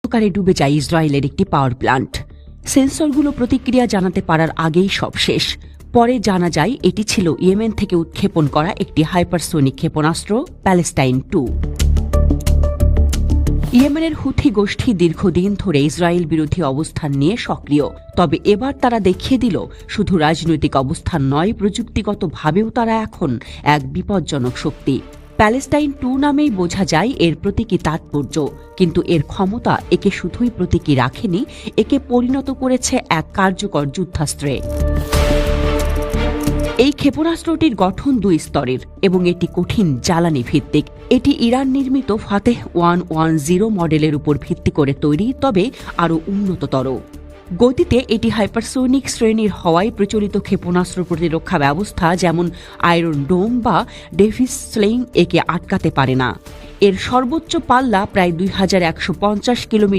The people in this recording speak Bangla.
অন্ধকারে ডুবে যায় ইসরায়েলের একটি পাওয়ার প্ল্যান্ট। সেন্সরগুলো প্রতিক্রিয়া জানাতে পারার আগেই সব শেষ। পরে জানা যায় এটি ছিল ইয়েমেন থেকে উৎক্ষেপণ করা একটি হাইপারসোনিক ক্ষেপণাস্ত্র প্যালেস্টাইন 2। ইয়েমেনের হুথি গোষ্ঠী দীর্ঘদিন ধরে ইসরায়েল বিরোধী অবস্থান নিয়ে সক্রিয়। তবে এবার তারা দেখিয়ে দিল, শুধু রাজনৈতিক অবস্থান নয়, প্রযুক্তিগতভাবেও তারা এখন এক বিপজ্জনক শক্তি। প্যালেস্টাইন 2 নামেই বোঝা যায় এর প্রতীকী তাৎপর্য, কিন্তু এর ক্ষমতা একে শুধুই প্রতীকী রাখেনি, একে পরিণত করেছে এক কার্যকর যুদ্ধাস্ত্রে। এই ক্ষেপণাস্ত্রটির গঠন 2 স্তরের এবং এটি কঠিন জ্বালানি ভিত্তিক। এটি ইরান নির্মিত ফাতেহ 110 মডেলের উপর ভিত্তি করে তৈরি, তবে আরও উন্নততর। গতিতে এটি হাইপারসোনিক শ্রেণীর হওয়ায় প্রচলিত ক্ষেপণাস্ত্র প্রতিরক্ষা ব্যবস্থা যেমন আয়রন ডোম বা ডেভিস স্লিং একে আটকাতে পারে না। এর সর্বোচ্চ পাল্লা প্রায় 2150 কিলোমিটার।